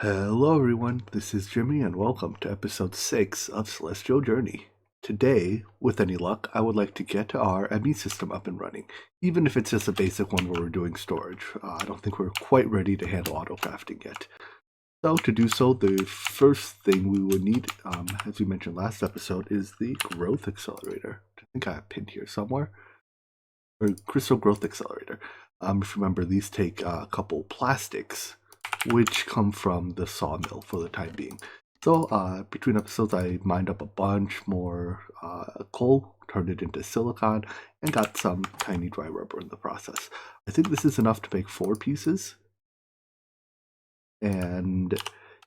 Hello everyone, this is Jimmy and welcome to episode 6 of Celestial Journey. Today, with any luck, I would like to get our ME system up and running, even if it's just a basic one where we're doing storage. I don't think we're quite ready to handle auto crafting yet. So to do so, the first thing we would need, as we mentioned last episode, is the Growth Accelerator. I think I have pinned here somewhere. Or Crystal Growth Accelerator. If you remember, these take a couple plastics which come from the sawmill for the time being. So between episodes, I mined up a bunch more coal, turned it into silicon, and got some tiny dry rubber in the process. I think this is enough to make 4 pieces. And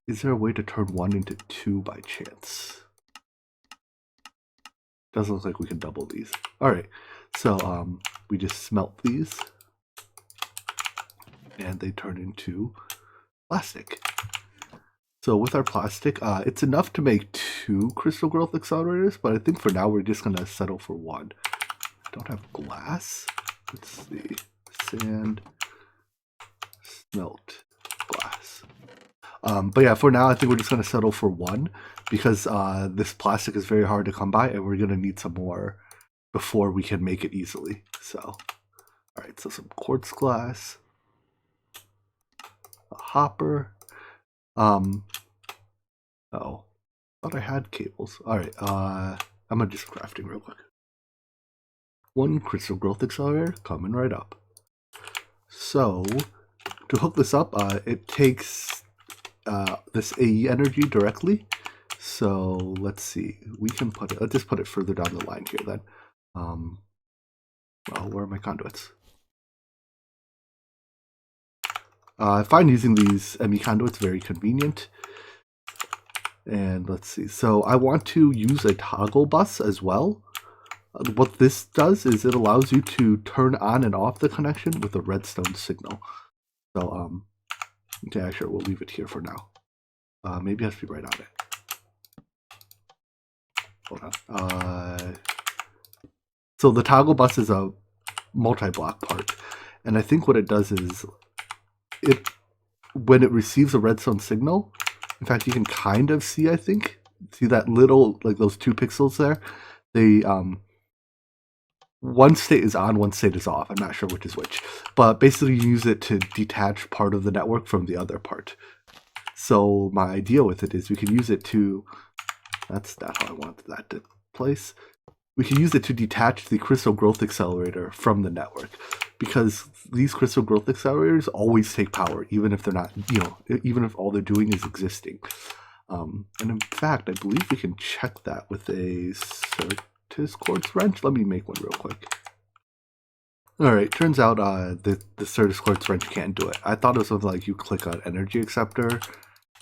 is there a way to turn one into 2 by chance? Doesn't look like we can double these. Alright, so we just smelt these, and they turn into plastic. So with our plastic, it's enough to make 2 crystal growth accelerators, but I think for now we're just going to settle for 1. I don't have glass. Let's see. Sand, smelt, glass. But yeah, for now I think we're just going to settle for 1 because this plastic is very hard to come by and we're going to need some more before we can make it easily. So, alright, so some quartz glass. A hopper. Oh, thought I had cables. Alright, I'm gonna do some crafting real quick. 1 crystal growth accelerator coming right up. So, to hook this up, it takes this AE energy directly. So, let's see. We can put it, let's just put it further down the line here then. Well, where are my conduits? I find using these ME conduits very convenient. And let's see. So I want to use a toggle bus as well. What this does is it allows you to turn on and off the connection with a redstone signal. So, yeah, sure, we'll leave it here for now. Maybe it has to be right on it. Hold on. So the toggle bus is a multi-block part. And I think what it does is when it receives a redstone signal, in fact, you can kind of see, I think, see that little, like those 2 pixels there? They, one state is on, one state is off. I'm not sure which is which. But basically you use it to detach part of the network from the other part. So my idea with it is we can use it to, that's not how I want that to place. We can use it to detach the crystal growth accelerator from the network, because these crystal growth accelerators always take power, even if they're not, even if all they're doing is existing. And in fact, I believe we can check that with a Certus quartz wrench. Let me make one real quick. Alright, turns out the Certus quartz wrench can't do it. I thought it was something like you click on energy acceptor,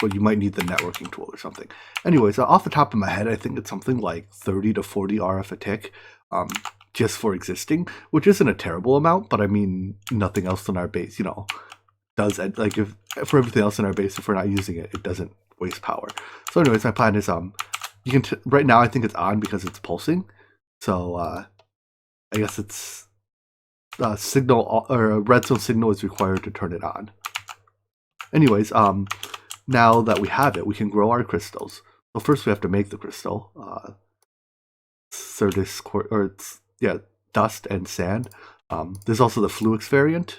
but you might need the networking tool or something. Anyways, off the top of my head, I think it's something like 30 to 40 RF a tick, just for existing, which isn't a terrible amount, but I mean, nothing else in our base, does it. Like, if for everything else in our base, if we're not using it, it doesn't waste power. So anyways, my plan is, you can, right now I think it's on because it's pulsing, so, I guess it's, signal, or a redstone signal is required to turn it on. Anyways, now that we have it, we can grow our crystals. So first we have to make the crystal. Certus quartz, or it's, yeah, dust and sand. There's also the Fluix variant,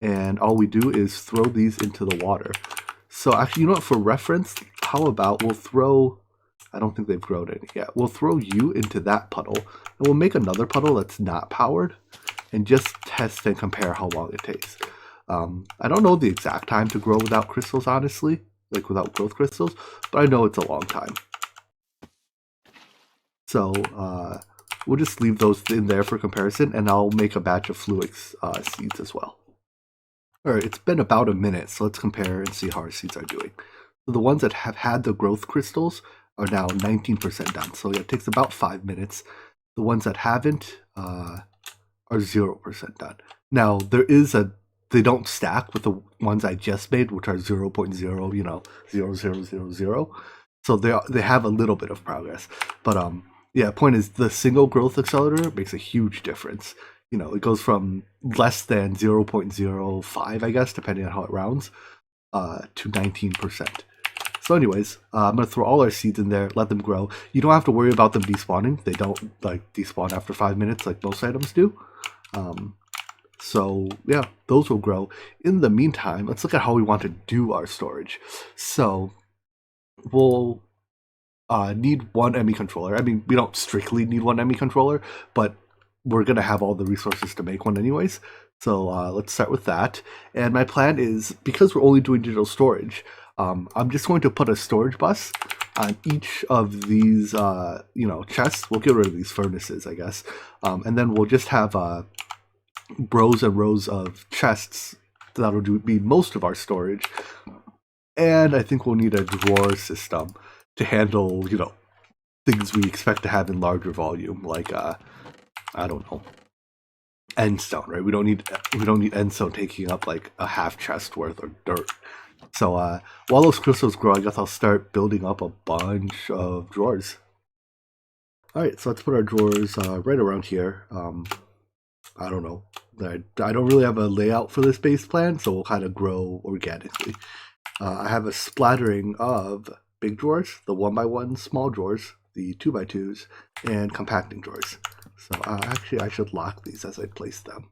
and all we do is throw these into the water. So actually, you know what, for reference, how about we'll throw, I don't think they've grown any yet, we'll throw you into that puddle, and we'll make another puddle that's not powered, and just test and compare how long it takes. I don't know the exact time to grow without crystals, honestly, like without growth crystals, but I know it's a long time. So we'll just leave those in there for comparison, and I'll make a batch of Fluix seeds as well. Alright, it's been about a minute, so let's compare and see how our seeds are doing. So the ones that have had the growth crystals are now 19% done, so yeah, it takes about 5 minutes. The ones that haven't are 0% done. Now, they don't stack with the ones I just made, which are 0.0, 0000. So they have a little bit of progress. But yeah, point is the single growth accelerator makes a huge difference. It goes from less than 0.05, I guess, depending on how it rounds, to 19%. So anyways, I'm going to throw all our seeds in there, let them grow. You don't have to worry about them despawning. They don't like despawn after 5 minutes like most items do. So yeah, those will grow. In the meantime, let's look at how we want to do our storage. So we'll need one ME controller. I mean, we don't strictly need one ME controller, but we're going to have all the resources to make one anyways. So let's start with that. And my plan is, because we're only doing digital storage, I'm just going to put a storage bus on each of these, chests. We'll get rid of these furnaces, I guess. And then we'll just have rows and rows of chests that'll be most of our storage. And I think we'll need a drawer system to handle, things we expect to have in larger volume, like I don't know, endstone, right? We don't need endstone taking up like a half chest worth of dirt. So while those crystals grow, I guess I'll start building up a bunch of drawers. All right, so let's put our drawers right around here. I don't know. I don't really have a layout for this base plan, so we'll kind of grow organically. I have a splattering of big drawers, the 1x1 small drawers, the 2x2s, and compacting drawers. So actually, I should lock these as I place them.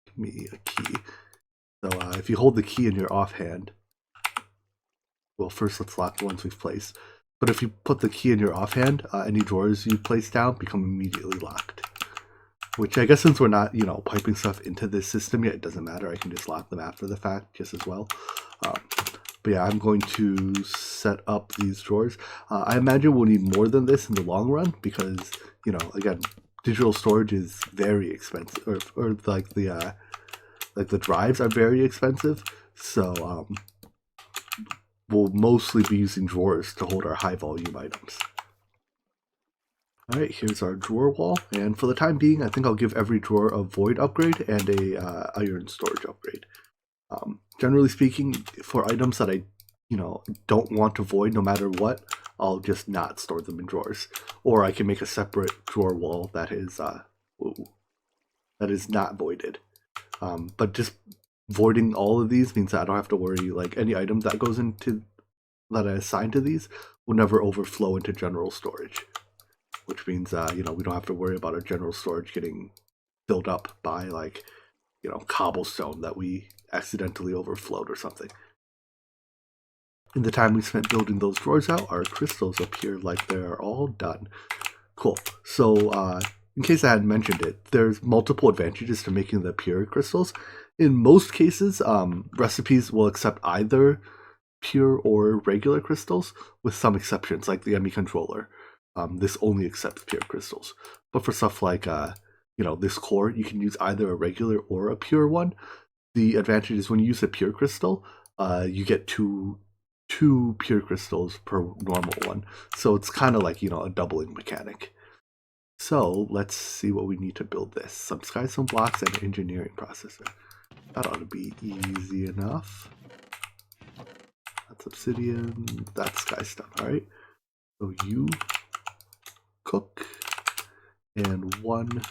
Give me a key. So if you hold the key in your offhand, well, first let's lock the ones we've placed. But if you put the key in your offhand, any drawers you place down become immediately locked. Which I guess since we're not, piping stuff into this system yet, it doesn't matter. I can just lock them after the fact just as well. But yeah, I'm going to set up these drawers. I imagine we'll need more than this in the long run because, again, digital storage is very expensive, or like the drives are very expensive. So we'll mostly be using drawers to hold our high volume items. All right, here's our drawer wall, and for the time being, I think I'll give every drawer a void upgrade and a iron storage upgrade. Generally speaking, for items that I, don't want to void no matter what, I'll just not store them in drawers, or I can make a separate drawer wall that is not voided. But just voiding all of these means that I don't have to worry. Like any item that goes into that I assign to these will never overflow into general storage, which means we don't have to worry about our general storage getting filled up by cobblestone that we accidentally overflowed or something. In the time we spent building those drawers out, our crystals appear like they're all done. Cool. So in case I hadn't mentioned it, there's multiple advantages to making the pure crystals. In most cases, recipes will accept either pure or regular crystals, with some exceptions, like the ME controller. This only accepts pure crystals. But for stuff like this core, you can use either a regular or a pure one. The advantage is when you use a pure crystal, you get two pure crystals per normal one. So it's kind of like, a doubling mechanic. So let's see what we need to build this. Some skystone blocks and an engineering processor. That ought to be easy enough. That's obsidian, that's skystone, all right? So you cook, and one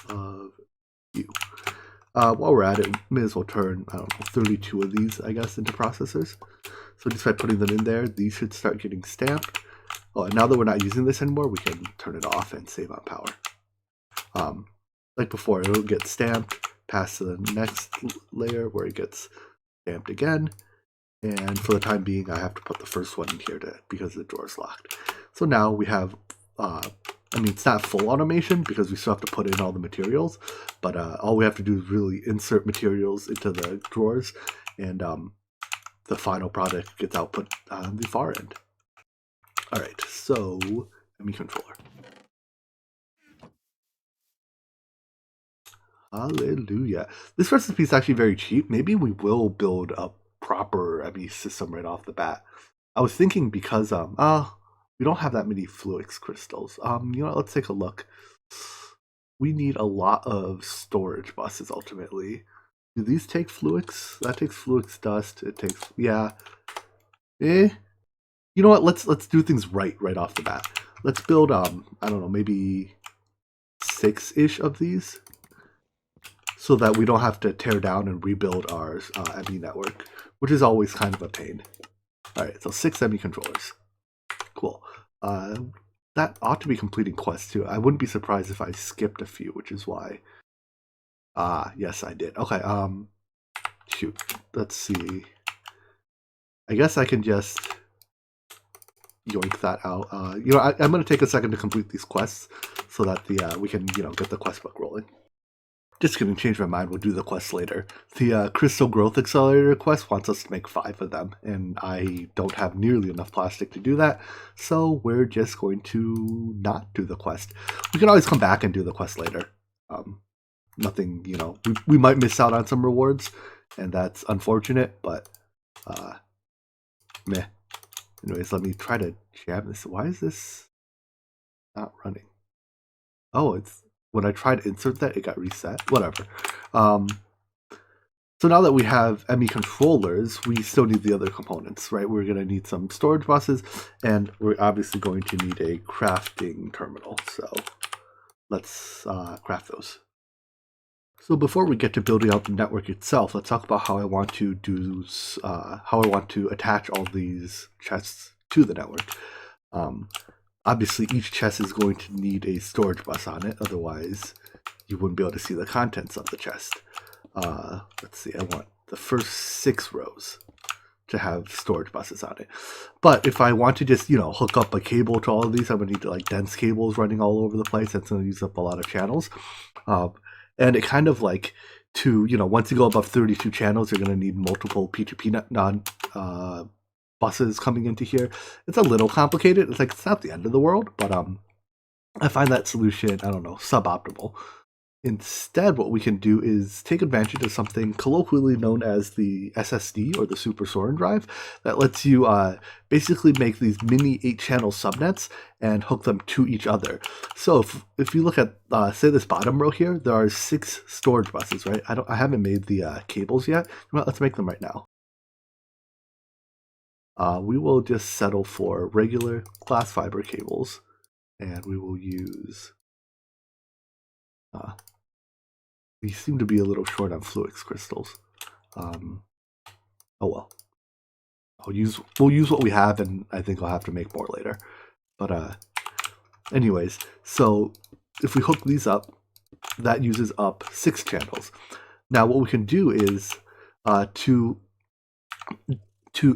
of you. While we're at it, may as well turn, 32 of these, I guess, into processors. So just by putting them in there, these should start getting stamped. Oh, and now that we're not using this anymore, we can turn it off and save on power. Like before, it'll get stamped, pass to the next layer where it gets stamped again. And for the time being, I have to put the first one in here because the drawer's locked. So now we have, it's not full automation because we still have to put in all the materials, but all we have to do is really insert materials into the drawers, and the final product gets output on the far end. All right, so ME controller. Hallelujah. This recipe is actually very cheap. Maybe we will build a proper ME system right off the bat. I was thinking because we don't have that many Fluix crystals. Let's take a look. We need a lot of storage buses ultimately. Do these take Fluix? That takes Fluix dust. It takes, yeah. You know what? Let's do things right off the bat. Let's build I don't know, maybe 6-ish of these, so that we don't have to tear down and rebuild our ME network, which is always kind of a pain. All right, so 6 ME controllers. Cool. That ought to be completing quests too. I wouldn't be surprised if I skipped a few, which is why. Yes, I did. Okay, shoot. Let's see. I guess I can just yoink that out. I'm going to take a second to complete these quests so that we can, get the quest book rolling. Just kidding, change my mind. We'll do the quest later. The Crystal Growth Accelerator quest wants us to make 5 of them, and I don't have nearly enough plastic to do that, so we're just going to not do the quest. We can always come back and do the quest later. Nothing, we might miss out on some rewards, and that's unfortunate, but meh. Anyways, let me try to jam this. Why is this not running? Oh, it's when I tried to insert that, it got reset. Whatever. So now that we have ME controllers, we still need the other components, right? We're going to need some storage buses, and we're obviously going to need a crafting terminal. So let's craft those. So before we get to building out the network itself, let's talk about how I want to attach all these chests to the network. Obviously, each chest is going to need a storage bus on it, otherwise you wouldn't be able to see the contents of the chest. Let's see, I want the first 6 rows to have storage buses on it. But if I want to just, hook up a cable to all of these, I'm going to need dense cables running all over the place. That's going to use up a lot of channels. And it kind of once you go above 32 channels, you're going to need multiple P2P buses coming into here. It's a little complicated. It's not the end of the world, but I find that solution, suboptimal. Instead, what we can do is take advantage of something colloquially known as the SSD, or the Super Sorin drive, that lets you basically make these mini 8-channel subnets and hook them to each other. So if you look at, say, this bottom row here, there are 6 storage buses, right? I haven't made the cables yet. Let's make them right now. We will just settle for regular glass fiber cables, and we will use... we seem to be a little short on Fluix crystals. Oh well. We'll use what we have, and I think I'll have to make more later. But anyways, so if we hook these up, that uses up 6 channels. Now what we can do is to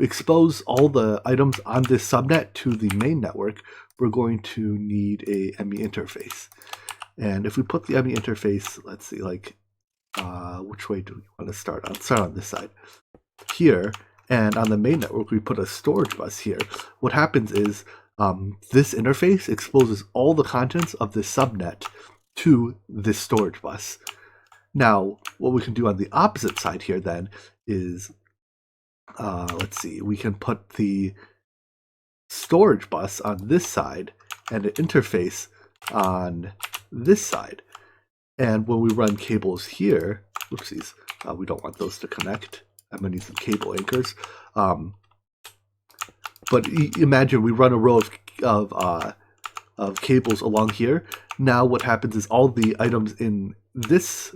expose all the items on this subnet to the main network, we're going to need a ME interface. And if we put the ME interface, let's see, which way do we want to start on? Start on this side. Here, and on the main network, we put a storage bus here. What happens is this interface exposes all the contents of this subnet to this storage bus. Now, what we can do on the opposite side here then is, let's see, we can put the storage bus on this side and an interface on this side. And when we run cables here, whoopsies, we don't want those to connect. I'm going to need some cable anchors. But imagine we run a row of cables along here. Now what happens is all the items in these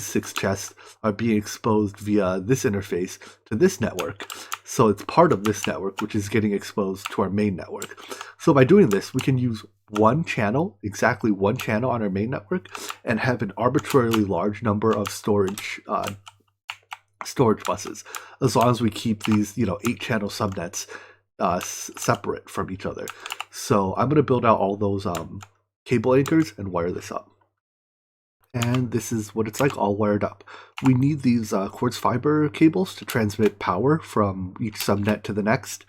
6 chests are being exposed via this interface to this network. So it's part of this network, which is getting exposed to our main network. So by doing this, we can use exactly one channel on our main network, and have an arbitrarily large number of storage buses, as long as we keep these 8-channel subnets separate from each other. So I'm going to build out all those cable anchors and wire this up. And this is what it's like all wired up. We need these quartz fiber cables to transmit power from each subnet to the next,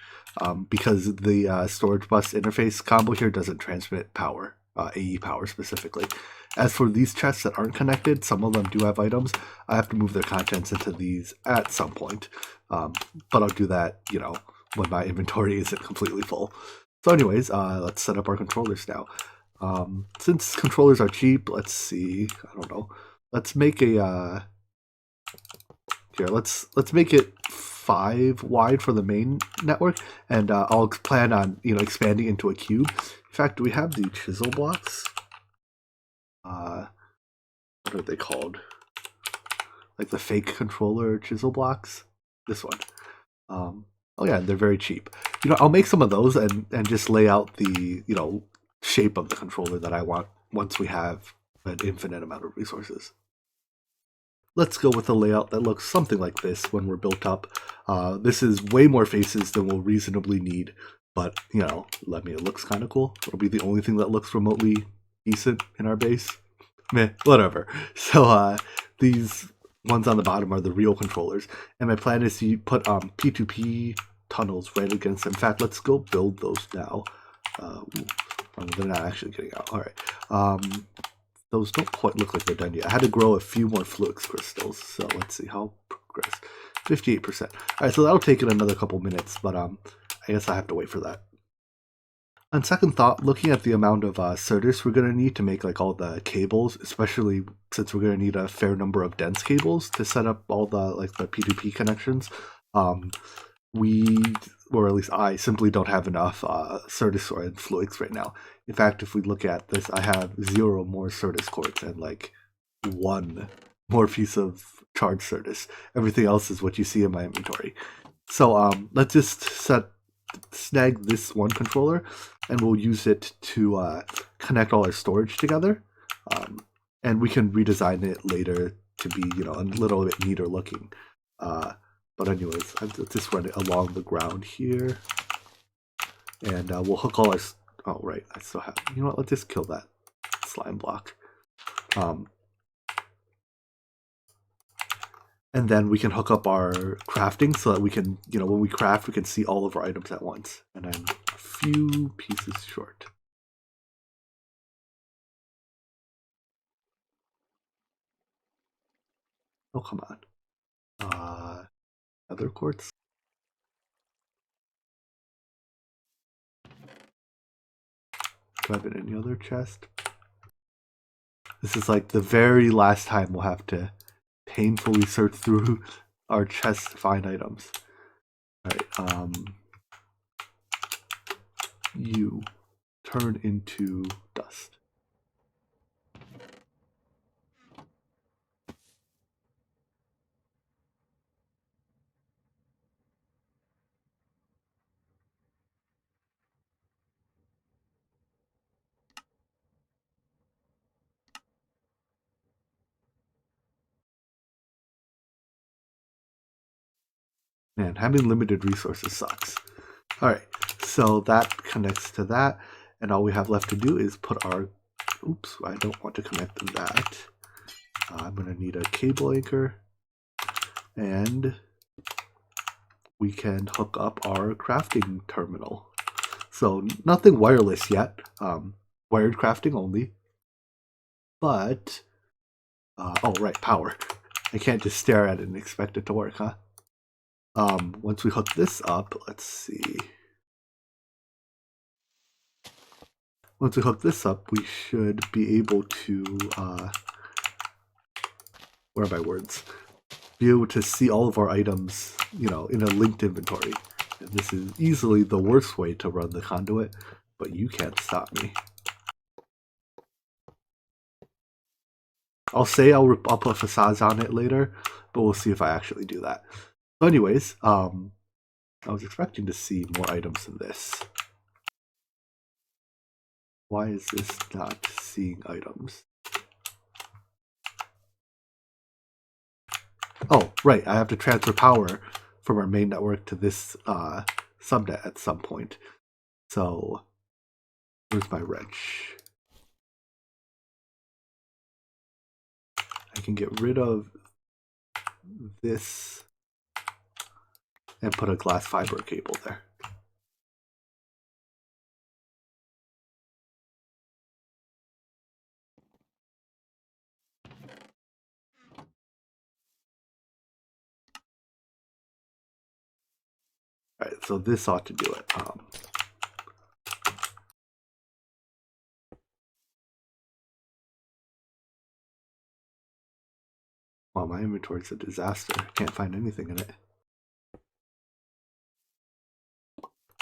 because the storage bus interface combo here doesn't transmit power, AE power specifically. As for these chests that aren't connected, some of them do have items. I have to move their contents into these at some point, but I'll do that, when my inventory isn't completely full. So anyways, let's set up our controllers now. Since controllers are cheap, let's see, I don't know, let's make a here, let's make it 5 wide for the main network, and I'll plan on expanding into a cube. In fact, do we have the chisel blocks? What are they called? Like the fake controller chisel blocks? this one. Oh yeah, they're very cheap. I'll make some of those and just lay out the shape of the controller that I want once we have an infinite amount of resources. Let's go with a layout that looks something like this when we're built up. This is way more faces than we'll reasonably need, but it looks kind of cool. It'll be the only thing that looks remotely decent in our base. Meh, whatever. So these ones on the bottom are the real controllers, and my plan is to put P2P tunnels right against them. In fact, let's go build those now. They're not actually getting out. All right. Those don't quite look like they're done yet. I had to grow a few more Fluix crystals, so let's see how progress. 58%. All right, so that'll take it another couple minutes, but I guess I have to wait for that. On second thought, looking at the amount of Certus we're going to need to make like all the cables, especially since we're going to need a fair number of dense cables to set up all the the P2P connections, or at least I simply don't have enough Certus or Fluix right now. In fact, if we look at this, I have 0 more Certus quartz and 1 more piece of charged Certus. Everything else is what you see in my inventory. So let's just snag this one controller, and we'll use it to connect all our storage together. And we can redesign it later to be a little bit neater looking. But anyways, let's just run it along the ground here, and we'll hook all our. Oh right, I still have. You know what? Let's just kill that slime block. And then we can hook up our crafting so that we can, when we craft, we can see all of our items at once. And I'm a few pieces short. Oh, come on. Other quartz. Do I have it in any other chest? This is like the very last time we'll have to painfully search through our chest to find items. Alright, you turn into dust. Man, having limited resources sucks. Alright, so that connects to that, and all we have left to do is put our... Oops, I don't want to connect to that. I'm going to need a cable anchor, and we can hook up our crafting terminal. So nothing wireless yet, wired crafting only, but... oh, right, power. I can't just stare at it and expect it to work, huh? Once we hook this up, let's see. Once we hook this up, we should be able to, where are my words? Be able to see all of our items, in a linked inventory. And this is easily the worst way to run the conduit, but you can't stop me. I'll say I'll put facades on it later, but we'll see if I actually do that. So anyways, I was expecting to see more items than this. Why is this not seeing items? Oh, right, I have to transfer power from our main network to this subnet at some point. So, where's my wrench? I can get rid of this and put a glass fiber cable there. All right, so this ought to do it. Well, my inventory's a disaster. I can't find anything in it.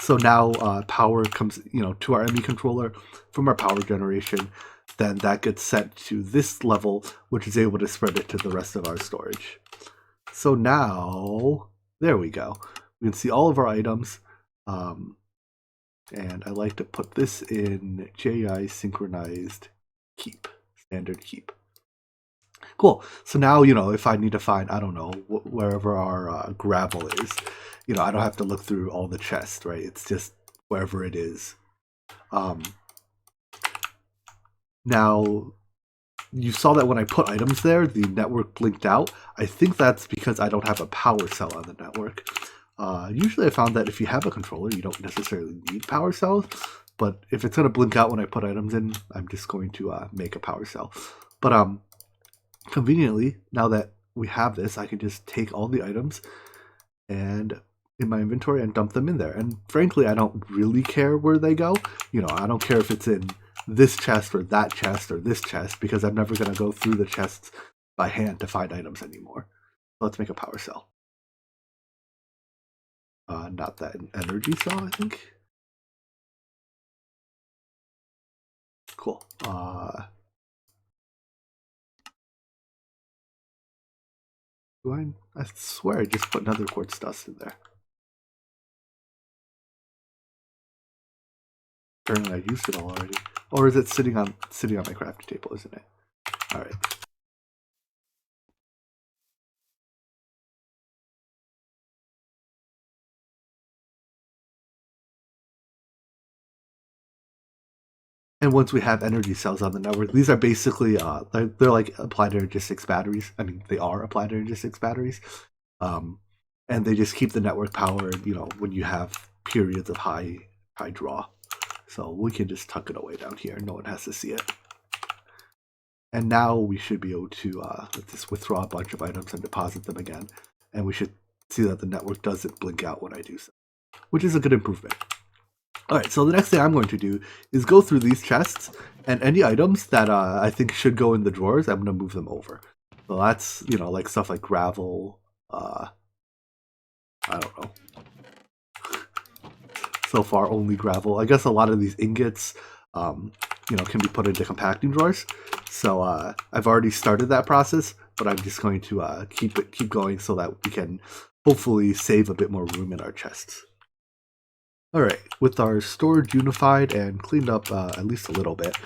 So now power comes, to our ME controller from our power generation. Then that gets sent to this level, which is able to spread it to the rest of our storage. So now There we go. We can see all of our items. And I like to put this in JI synchronized keep, standard keep. Cool. So now, if I need to find, I don't know, wherever our gravel is, I don't have to look through all the chests, right? It's just wherever it is. Now, you saw that when I put items there, the network blinked out. I think that's because I don't have a power cell on the network. Usually I found that if you have a controller, you don't necessarily need power cells, but if it's going to blink out when I put items in, I'm just going to make a power cell. But conveniently, now that we have this, I can just take all the items and in my inventory and dump them in there. And frankly, I don't really care where they go. I don't care if it's in this chest or that chest or this chest, because I'm never going to go through the chests by hand to find items anymore. Let's make a power cell. Not that energy cell, I think. Cool. I swear I just put another quartz dust in there. Apparently I used it all already. Or is it sitting on my crafting table, isn't it? Alright. And once we have energy cells on the network, these are basically they're like applied energy 6 batteries. I mean, they are applied energy 6 batteries, and they just keep the network powered. When you have periods of high draw, so we can just tuck it away down here. No one has to see it. And now we should be able to let's just withdraw a bunch of items and deposit them again, and we should see that the network doesn't blink out when I do so, which is a good improvement. Alright, so the next thing I'm going to do is go through these chests, and any items that I think should go in the drawers, I'm going to move them over. So that's, like stuff like gravel, I don't know. So far, only gravel. I guess a lot of these ingots, can be put into compacting drawers. So I've already started that process, but I'm just going to keep going so that we can hopefully save a bit more room in our chests. Alright, with our storage unified and cleaned up at least a little bit,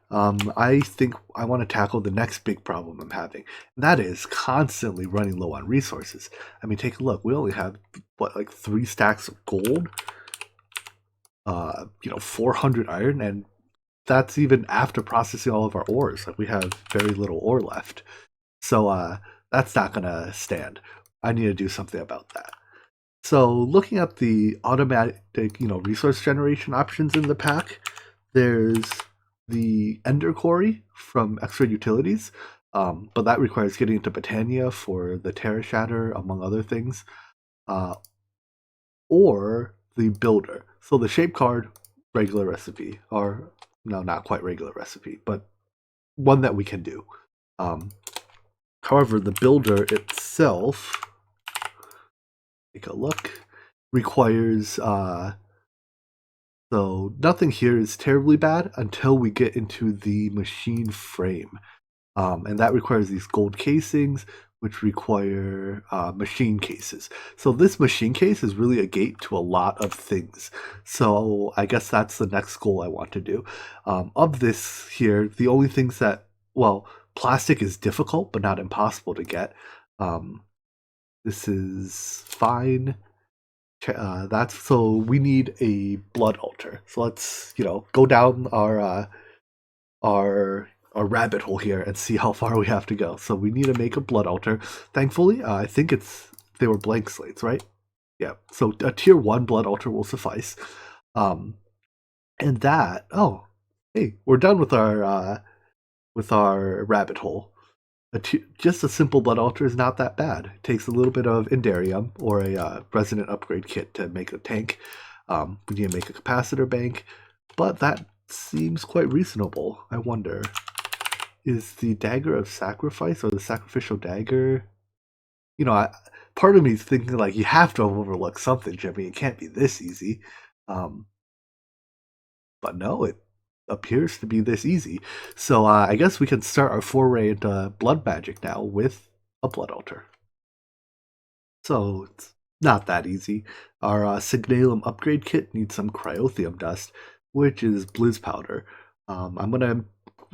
I think I want to tackle the next big problem I'm having. And that is constantly running low on resources. I mean, take a look. We only have, like 3 stacks of gold, 400 iron, and that's even after processing all of our ores. Like, we have very little ore left. So that's not going to stand. I need to do something about that. So looking at the automatic, resource generation options in the pack, there's the Ender Quarry from Extra Utilities, but that requires getting into Botania for the Terra Shatter, among other things, or the Builder. So the Shape Card, regular recipe, or no, not quite regular recipe, but one that we can do. However, the Builder itself, take a look, requires so nothing here is terribly bad until we get into the machine frame, and that requires these gold casings, which require machine cases. So this machine case is really a gate to a lot of things. So I guess that's the next goal I want to do. Of this here, the only things that, well, plastic is difficult but not impossible to get. This is fine. That's so we need a blood altar. So let's go down our rabbit hole here and see how far we have to go. So we need to make a blood altar. Thankfully, I think they were blank slates, right? Yeah. So a tier 1 blood altar will suffice. And that, oh, hey, we're done with our rabbit hole. Just a simple blood altar is not that bad. It takes a little bit of Indarium or a resonant upgrade kit to make a tank. We need to make a capacitor bank, but that seems quite reasonable. I wonder, is the dagger of sacrifice or the sacrificial dagger? Part of me is thinking like you have to overlook something, Jimmy. It can't be this easy. But no, it appears to be this easy. So I guess we can start our foray into blood magic now with a blood altar. So Not that easy. Our Signalum upgrade kit needs some cryothium dust, which is blizz powder. I'm gonna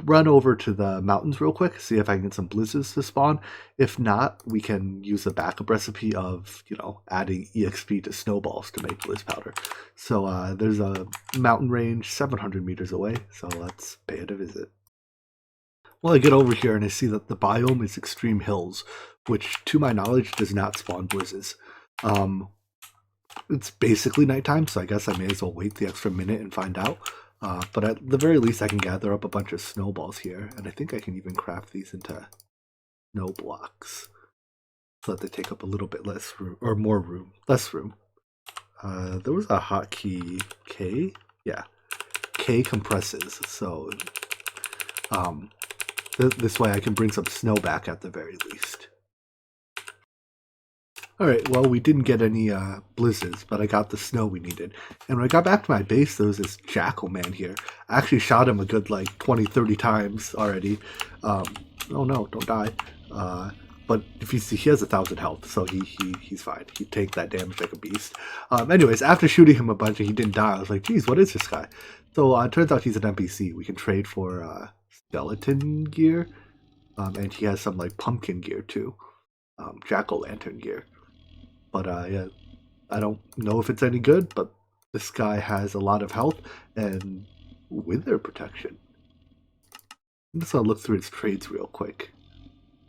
run over to the mountains real quick, see if I can get some blizzes to spawn. If not, we can use a backup recipe of, adding EXP to snowballs to make blizz powder. So there's a mountain range 700 meters away, so let's pay it a visit. Well, I get over here and I see that the biome is extreme hills, which to my knowledge does not spawn blizzes. Um, it's basically nighttime, so I guess I may as well wait the extra minute and find out. But at the very least, I can gather up a bunch of snowballs here, and I think I can even craft these into snow blocks so that they take up a little bit less room, or more room, less room. There was a hotkey K, yeah, K compresses. So this way I can bring some snow back at the very least. Alright, well, we didn't get any blizzards, but I got the snow we needed. And when I got back to my base, there was this jackal man here. I actually shot him a good, 20, 30 times already. Oh no, don't die. But if you see, he has 1,000 health, so he's fine. He takes that damage like a beast. Anyways, after shooting him a bunch and he didn't die, I was like, geez, what is this guy? So it turns out he's an NPC. We can trade for skeleton gear, and he has some, pumpkin gear, too. Jack-o'-lantern gear. But yeah, I don't know if it's any good, but this guy has a lot of health and wither protection. I'm just gonna look through his trades real quick.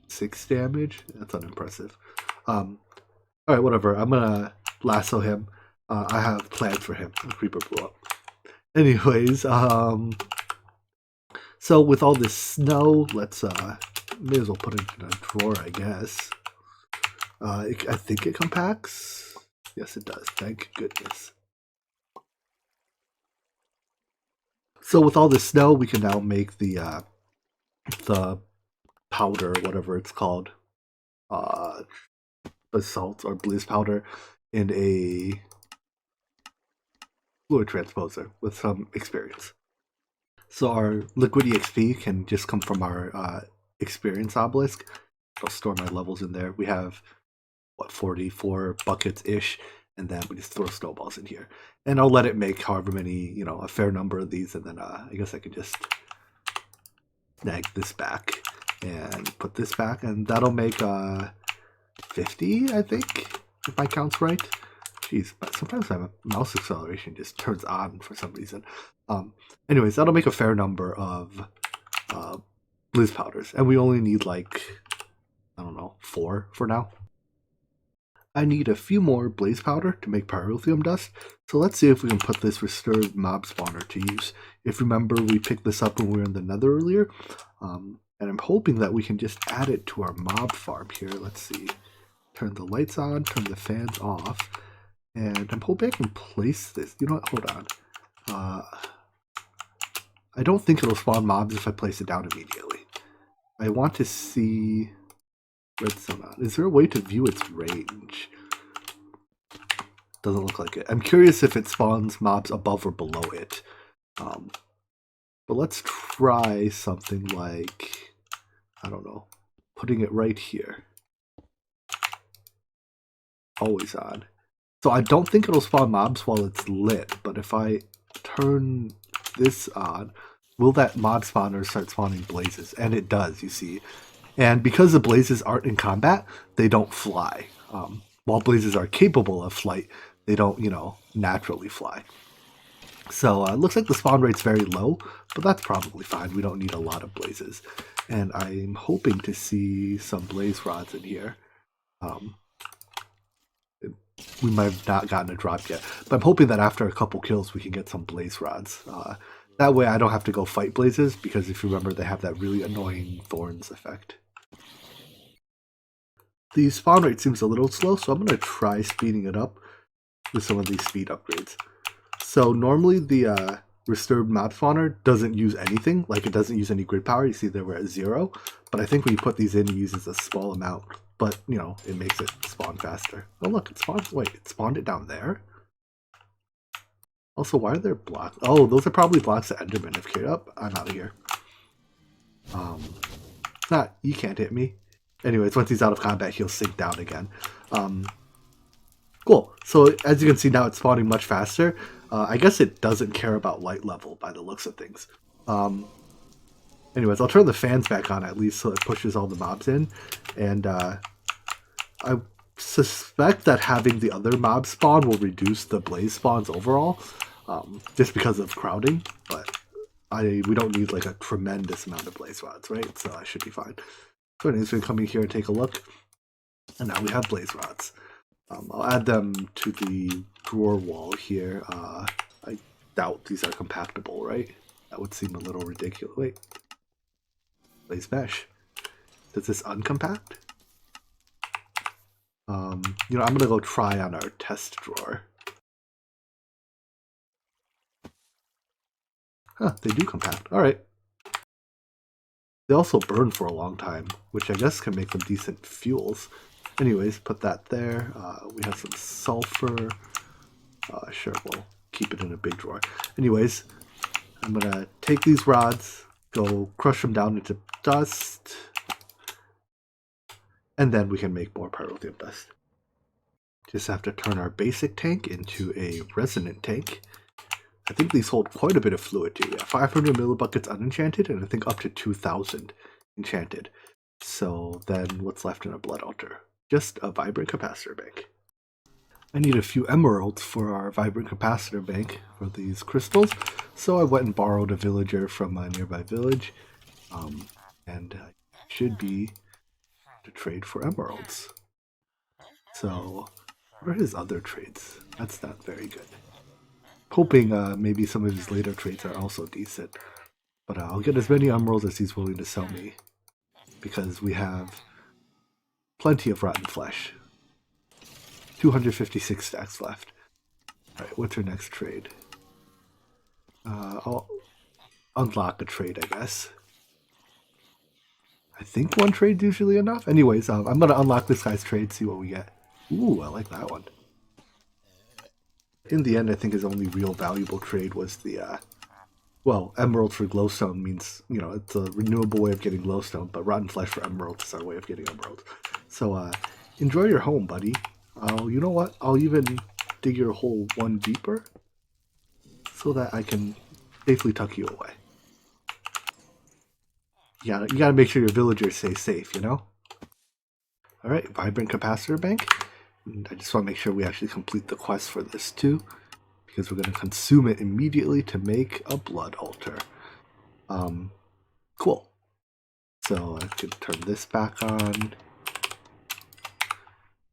6 damage? That's unimpressive. Alright, whatever. I'm gonna lasso him. I have plans for him. The creeper blew up. Anyways, so with all this snow, let's may as well put it in a drawer, I guess. I think it compacts. Yes, it does. Thank goodness. So with all this snow, we can now make the powder, whatever it's called, basalt or blizz powder, in a fluid transposer with some experience. So our liquid EXP can just come from our experience obelisk. I'll store my levels in there. We have 44 buckets ish, and then we just throw snowballs in here, and I'll let it make however many, a fair number of these, and then I guess I could just snag this back and put this back, and that'll make 50, I think, if my count's right. Jeez, but sometimes my mouse acceleration just turns on for some reason. Anyways, that'll make a fair number of blizz powders, and we only need I don't know, 4 for now. I need a few more blaze powder to make pyrotheum dust, so let's see if we can put this restored mob spawner to use. If you remember, we picked this up when we were in the nether earlier, and I'm hoping that we can just add it to our mob farm here. Let's see. Turn the lights on, turn the fans off, and I'm hoping I can place this. You know what? Hold on. I don't think it'll spawn mobs if I place it down immediately. I want to see... redstone on. Is there a way to view its range? Doesn't look like it. I'm curious if it spawns mobs above or below it. But let's try something like, I don't know, putting it right here. Always on. So I don't think it'll spawn mobs while it's lit, but if I turn this on, will that mob spawner start spawning blazes? And it does, you see. And because the blazes aren't in combat, they don't fly. While blazes are capable of flight, they don't, naturally fly. So it looks like the spawn rate's very low, but that's probably fine. We don't need a lot of blazes. And I'm hoping to see some blaze rods in here. We might have not gotten a drop yet, but I'm hoping that after a couple kills we can get some blaze rods. That way I don't have to go fight blazes, because if you remember, they have that really annoying thorns effect. The spawn rate seems a little slow, so I'm going to try speeding it up with some of these speed upgrades. So normally the restored mob spawner doesn't use anything, it doesn't use any grid power. You see there we're at 0, but I think when you put these in, it uses a small amount, but it makes it spawn faster. Oh look, it spawned, wait, it spawned it down there? Also, why are there blocks? Oh, those are probably blocks that Enderman have carried up. I'm out of here. You can't hit me. Anyways, once he's out of combat, he'll sink down again. Cool. So as you can see now, it's spawning much faster. I guess it doesn't care about light level by the looks of things. Anyways, I'll turn the fans back on at least so it pushes all the mobs in. And I suspect that having the other mob spawn will reduce the blaze spawns overall, just because of crowding. But we don't need like a tremendous amount of blaze rods, right? So I should be fine. So anyways, we come in here and take a look. And now we have blaze rods. I'll add them to the drawer wall here. I doubt these are compactable, right? That would seem a little ridiculous. Wait. Blaze mesh. Does this uncompact? I'm going to go try on our test drawer. Huh, they do compact. Alright. They also burn for a long time, which I guess can make them decent fuels. Anyways, put that there. We have some sulfur. Sure, we'll keep it in a big drawer. Anyways, I'm going to take these rods, go crush them down into dust, and then we can make more pyrrhothium dust. Just have to turn our basic tank into a resonant tank. I think these hold quite a bit of fluid too. Yeah, 500 millibuckets unenchanted, and I think up to 2,000 enchanted. So then what's left in a blood altar? Just a vibrant capacitor bank. I need a few emeralds for our vibrant capacitor bank for these crystals, so I went and borrowed a villager from a nearby village, and I should be to trade for emeralds. So, what are his other trades? That's not very good. Hoping maybe some of his later trades are also decent, but I'll get as many emeralds as he's willing to sell me, because we have plenty of rotten flesh. 256 stacks left. Alright, what's our next trade? I'll unlock a trade, I guess. I think one trade's usually enough. Anyways, I'm going to unlock this guy's trade, see what we get. Ooh, I like that one. In the end, I think his only real valuable trade was the, emerald for glowstone means, it's a renewable way of getting glowstone, but rotten flesh for emeralds is our way of getting emeralds. So, enjoy your home, buddy. You know what? I'll even dig your hole one deeper so that I can safely tuck you away. You gotta make sure your villagers stay safe, you know? Alright, vibrant capacitor bank. And I just want to make sure we actually complete the quest for this too, because we're going to consume it immediately to make a blood altar. Cool. So I can turn this back on.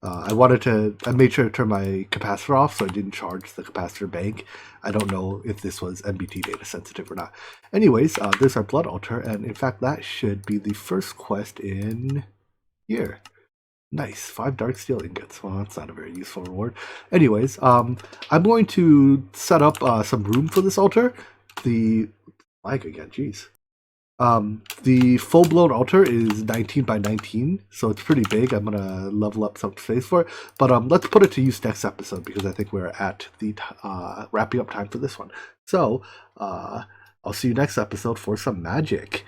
I made sure to turn my capacitor off so I didn't charge the capacitor bank. I don't know if this was MBT data sensitive or not. Anyways, there's our blood altar, and in fact that should be the first quest in here. Nice, 5 dark steel ingots. Well, that's not a very useful reward. Anyways, I'm going to set up some room for this altar. The lag again, jeez. The full-blown altar is 19 by 19, so it's pretty big. I'm gonna level up some space for it, but let's put it to use next episode because I think we're at the wrapping up time for this one. So I'll see you next episode for some magic.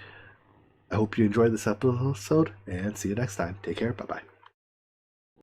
I hope you enjoyed this episode, and see you next time. Take care. Bye bye.